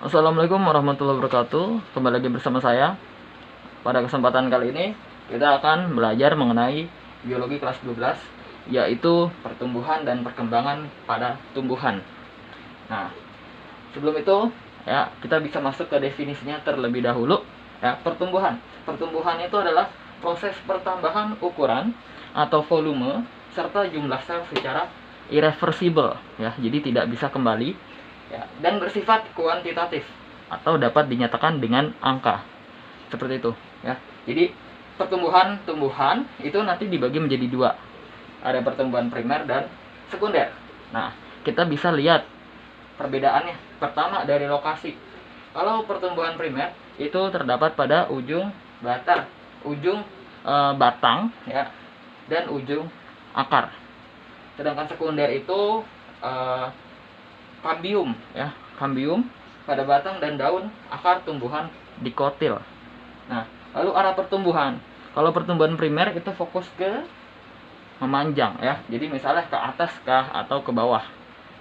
Assalamualaikum warahmatullahi wabarakatuh. Kembali lagi bersama saya. Pada kesempatan kali ini kita akan belajar mengenai biologi kelas 12, yaitu pertumbuhan dan perkembangan pada tumbuhan. Nah, sebelum itu ya kita bisa masuk ke definisinya terlebih dahulu. Ya, pertumbuhan. Pertumbuhan itu adalah proses pertambahan ukuran atau volume serta jumlah sel secara irreversible ya. Jadi tidak bisa kembali ya, dan bersifat kuantitatif atau dapat dinyatakan dengan angka. Seperti itu ya. Jadi tumbuhan itu nanti dibagi menjadi dua. Ada pertumbuhan primer dan sekunder. Nah, kita bisa lihat perbedaannya. Pertama dari lokasi. Kalau pertumbuhan primer itu terdapat pada ujung batang ya, dan ujung akar. Sedangkan sekunder itu kambium ya, kambium pada batang dan daun akar tumbuhan dikotil. Nah, lalu arah pertumbuhan. Kalau pertumbuhan primer itu fokus ke memanjang ya. Jadi misalnya ke atas kah atau ke bawah.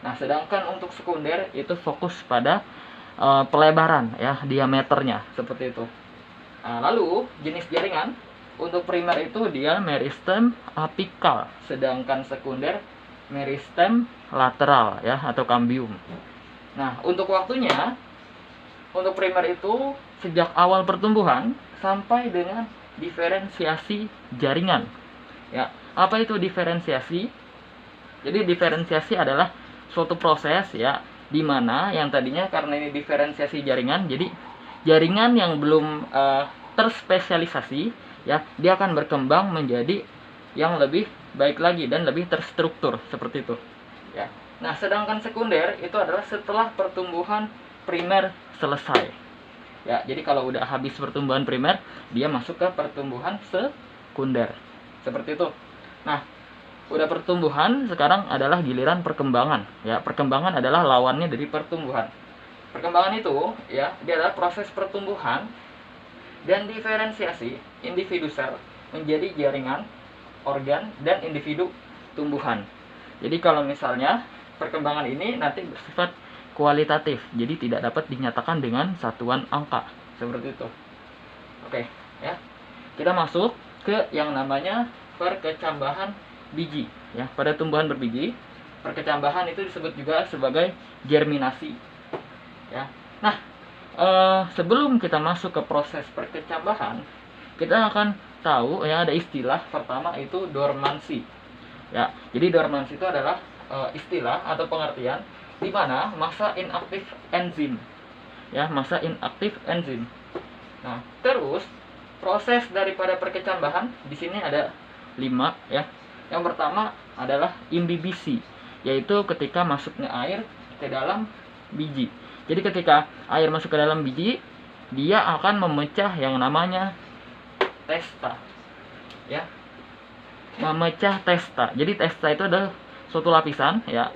Nah, sedangkan untuk sekunder itu fokus pada pelebaran ya, diameternya seperti itu. Nah, lalu jenis jaringan untuk primer itu dia meristem apikal, sedangkan sekunder meristem lateral ya atau kambium. Nah, untuk waktunya untuk primer itu sejak awal pertumbuhan sampai dengan diferensiasi jaringan. Ya, apa itu diferensiasi? Jadi diferensiasi adalah suatu proses ya di mana yang tadinya karena ini diferensiasi jaringan, jadi jaringan yang belum terspesialisasi ya, dia akan berkembang menjadi yang lebih baik lagi dan lebih terstruktur seperti itu ya. Nah, sedangkan sekunder itu adalah setelah pertumbuhan primer selesai ya. Jadi kalau udah habis pertumbuhan primer, dia masuk ke pertumbuhan sekunder seperti itu. Nah, udah pertumbuhan, sekarang adalah giliran perkembangan ya. Perkembangan adalah lawannya dari pertumbuhan. Perkembangan itu ya, dia adalah proses pertumbuhan dan diferensiasi individu sel menjadi jaringan, organ, dan individu tumbuhan. Jadi kalau misalnya perkembangan ini nanti bersifat kualitatif, jadi tidak dapat dinyatakan dengan satuan angka seperti itu. Oke ya, kita masuk ke yang namanya perkecambahan biji ya. Pada tumbuhan berbiji, perkecambahan itu disebut juga sebagai germinasi ya. Nah, sebelum kita masuk ke proses perkecambahan, kita akan tahu ya, ada istilah pertama itu dormansi ya. Jadi dormansi itu adalah istilah atau pengertian di mana masa inaktif enzim ya, masa inaktif enzim. Nah, terus proses daripada perkecambahan di sini ada 5 ya. Yang pertama adalah imbibisi, yaitu ketika masuknya air ke dalam biji. Jadi ketika air masuk ke dalam biji, dia akan memecah yang namanya testa ya, memecah testa. Jadi testa itu adalah suatu lapisan ya,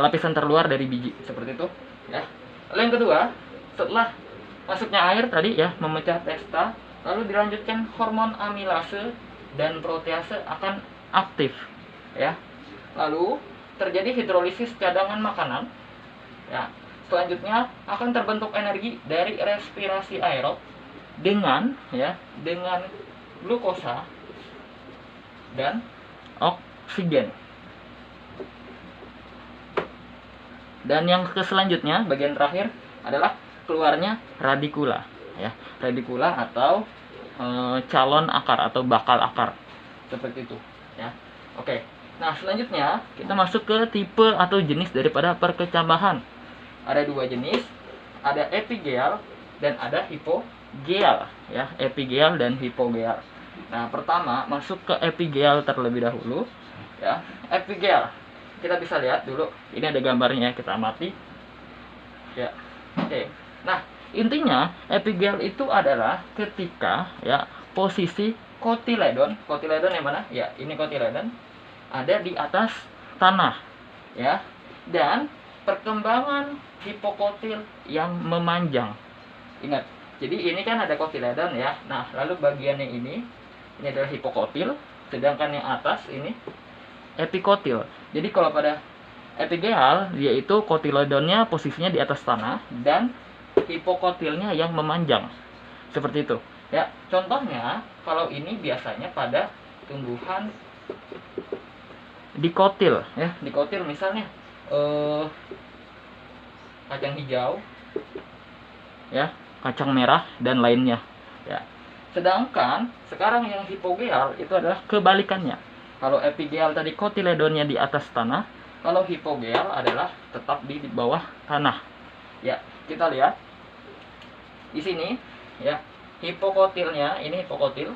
lapisan terluar dari biji seperti itu ya. Lalu yang kedua, setelah masuknya air tadi ya, memecah testa, lalu dilanjutkan hormon amilase dan protease akan aktif ya. Lalu terjadi hidrolisis cadangan makanan ya. Selanjutnya akan terbentuk energi dari respirasi aerob dengan glukosa dan oksigen. Dan yang selanjutnya, bagian terakhir adalah keluarnya radikula ya. Radikula atau calon akar atau bakal akar seperti itu ya. Oke. Nah, selanjutnya kita masuk ke tipe atau jenis daripada perkecambahan. Ada 2 jenis, ada epigeal dan ada hipogeal ya, epigeal dan hipogeal. Nah, pertama masuk ke epigeal terlebih dahulu ya. Epigeal, kita bisa lihat dulu, ini ada gambarnya, kita amati ya. Oke. Nah, intinya epigeal itu adalah ketika ya posisi kotiledon yang mana ya, ini kotiledon ada di atas tanah ya, dan perkembangan hipokotil yang memanjang. Ingat, jadi ini kan ada kotiledon ya. Nah, lalu bagiannya ini adalah hipokotil, sedangkan yang atas ini epikotil. Jadi kalau pada epigeal, yaitu kotiledonnya posisinya di atas tanah dan hipokotilnya yang memanjang. Seperti itu. Ya, contohnya kalau ini biasanya pada tumbuhan dikotil ya, dikotil misalnya kacang hijau ya, kacang merah dan lainnya ya. Sedangkan sekarang yang hipogeal itu adalah kebalikannya. Kalau epigeal tadi kotiledonnya di atas tanah, kalau hipogeal adalah tetap di bawah tanah. Ya, kita lihat di sini ya, hipokotilnya ini hipokotil.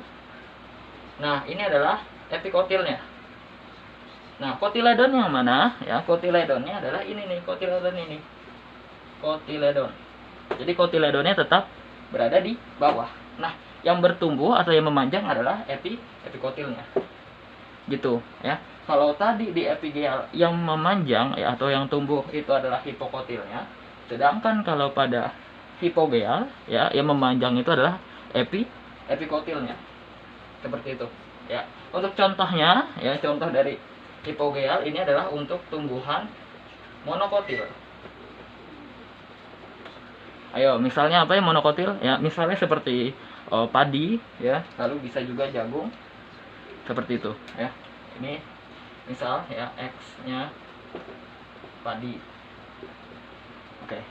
Nah, ini adalah epikotilnya. Nah, kotiledon yang mana? Ya, kotiledonnya adalah ini nih, kotiledon ini. Kotiledon. Jadi kotiledonnya tetap berada di bawah. Nah, yang bertumbuh atau yang memanjang adalah epikotilnya. Gitu, ya. Kalau tadi di epigeal yang memanjang ya atau yang tumbuh itu adalah hipokotilnya, sedangkan kalau pada hipogeal ya yang memanjang itu adalah epikotilnya. Seperti itu, ya. Untuk contohnya, ya, contoh dari hipogeal ini adalah untuk tumbuhan monokotil. Ayo, misalnya apa ya monokotil? Ya, misalnya seperti padi, ya, lalu bisa juga jagung, seperti itu, ya. Ini misal ya X-nya padi. Oke,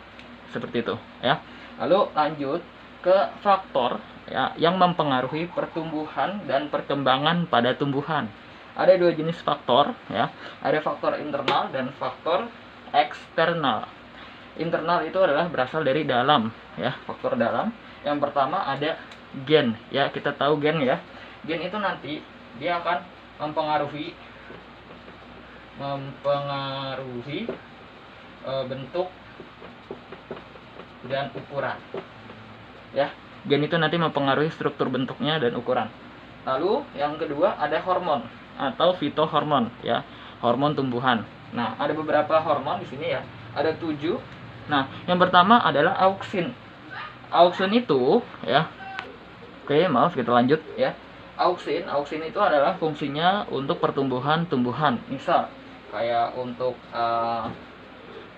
seperti itu, ya. Lalu lanjut ke faktor ya yang mempengaruhi pertumbuhan dan perkembangan pada tumbuhan. Ada dua jenis faktor ya, ada faktor internal dan faktor eksternal. Internal itu adalah berasal dari dalam ya, faktor dalam. Yang pertama ada gen ya, kita tahu gen ya. Gen itu nanti dia akan mempengaruhi bentuk dan ukuran ya. Gen itu nanti mempengaruhi struktur bentuknya dan ukuran. Lalu yang kedua ada hormon atau fitohormon ya, hormon tumbuhan. Nah, ada beberapa hormon di sini ya, ada 7. Nah, yang pertama adalah auksin. Auksin itu ya, oke, maaf, kita lanjut ya. Auksin itu adalah fungsinya untuk pertumbuhan tumbuhan. Misal kayak untuk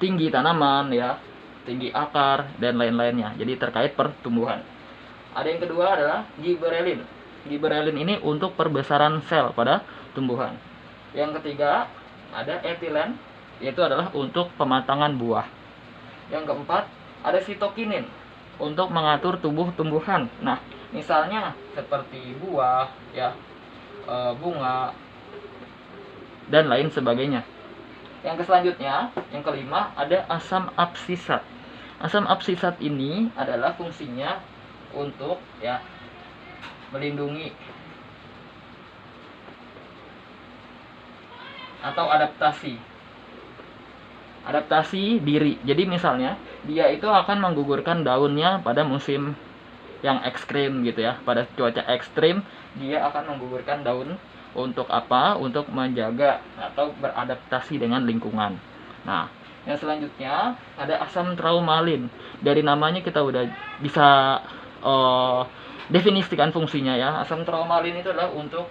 tinggi tanaman ya, tinggi akar dan lain-lainnya. Jadi terkait pertumbuhan. Ada yang kedua adalah giberelin. Giberelin ini untuk perbesaran sel pada tumbuhan. Yang ketiga ada etilen, yaitu adalah untuk pematangan buah. Yang keempat ada sitokinin untuk mengatur tubuh tumbuhan. Nah, misalnya seperti buah ya, bunga dan lain sebagainya. Yang selanjutnya, yang kelima ada asam absisat. Asam absisat ini adalah fungsinya untuk ya melindungi atau adaptasi diri. Jadi misalnya dia itu akan menggugurkan daunnya pada musim yang ekstrim gitu ya, pada cuaca ekstrim dia akan menggugurkan daun. Untuk apa? Untuk menjaga atau beradaptasi dengan lingkungan. Nah, yang selanjutnya ada asam traumalin. Dari namanya kita udah bisa definisikan fungsinya ya. Asam traumalin itu adalah untuk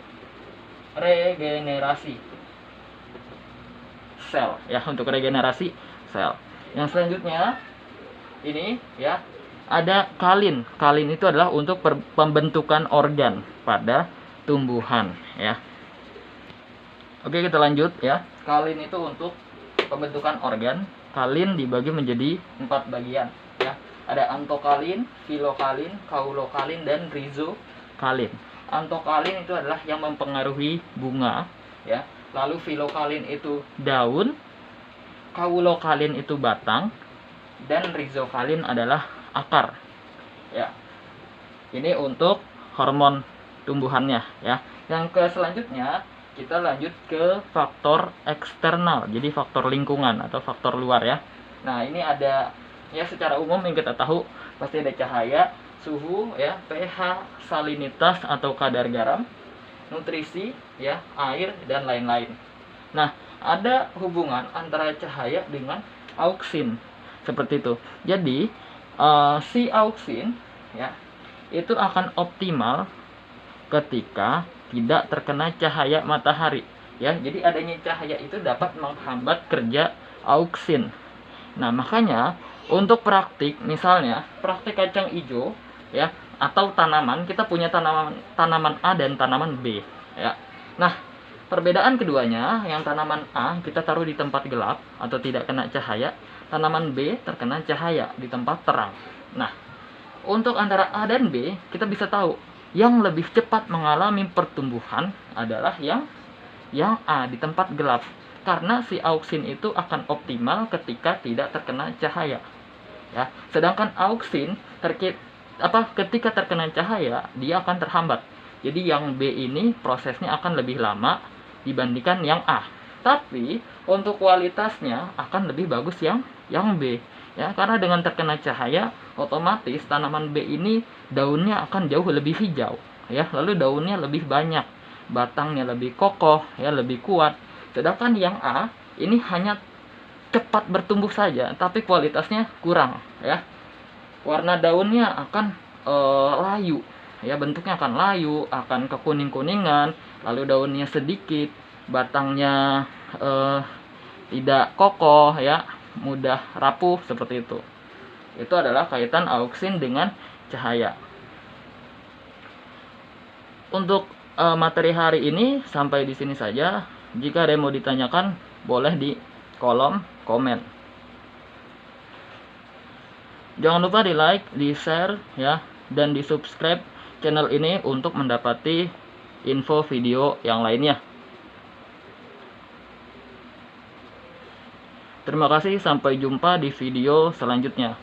regenerasi sel ya, untuk regenerasi sel. Yang selanjutnya ini ya ada kalin. Kalin itu adalah untuk pembentukan organ pada tumbuhan ya. Oke, kita lanjut ya. Kalin itu untuk pembentukan organ. Kalin dibagi menjadi 4 bagian ya. Ada antokalin, filokalin, kaulokalin dan rizokalin. Antokalin itu adalah yang mempengaruhi bunga ya. Lalu filokalin itu daun, kaulokalin itu batang, dan rizokalin adalah akar ya. Ini untuk hormon tumbuhannya ya. Yang selanjutnya kita lanjut ke faktor eksternal, jadi faktor lingkungan atau faktor luar ya. Nah, ini ada ya, secara umum yang kita tahu pasti ada cahaya, suhu ya, pH, salinitas atau kadar garam, nutrisi ya, air dan lain-lain. Nah, ada hubungan antara cahaya dengan auksin seperti itu. Jadi si auksin ya itu akan optimal ketika tidak terkena cahaya matahari ya. Jadi adanya cahaya itu dapat menghambat kerja auksin. Nah, makanya Untuk praktik, misalnya praktik kacang hijau ya, atau tanaman, kita punya tanaman A dan tanaman B ya. Nah, perbedaan keduanya, yang tanaman A kita taruh di tempat gelap atau tidak kena cahaya, tanaman B terkena cahaya di tempat terang. Nah, untuk antara A dan B, kita bisa tahu yang lebih cepat mengalami pertumbuhan adalah yang A di tempat gelap, karena si auksin itu akan optimal ketika tidak terkena cahaya ya. Sedangkan auksin ketika terkena cahaya dia akan terhambat. Jadi yang B ini prosesnya akan lebih lama dibandingkan yang A. Tapi untuk kualitasnya akan lebih bagus yang B ya, karena dengan terkena cahaya otomatis tanaman B ini daunnya akan jauh lebih hijau ya, lalu daunnya lebih banyak, batangnya lebih kokoh ya, lebih kuat. Sedangkan yang A ini hanya cepat bertumbuh saja tapi kualitasnya kurang ya. Warna daunnya akan layu ya, bentuknya akan layu, akan kekuning-kuningan, lalu daunnya sedikit, batangnya tidak kokoh ya, mudah rapuh seperti itu. Itu adalah kaitan auksin dengan cahaya. Untuk materi hari ini sampai di sini saja. Jika ada yang mau ditanyakan, boleh di kolom komen. Jangan lupa di like, di share ya, dan di subscribe channel ini untuk mendapati info video yang lainnya. Terima kasih, sampai jumpa di video selanjutnya.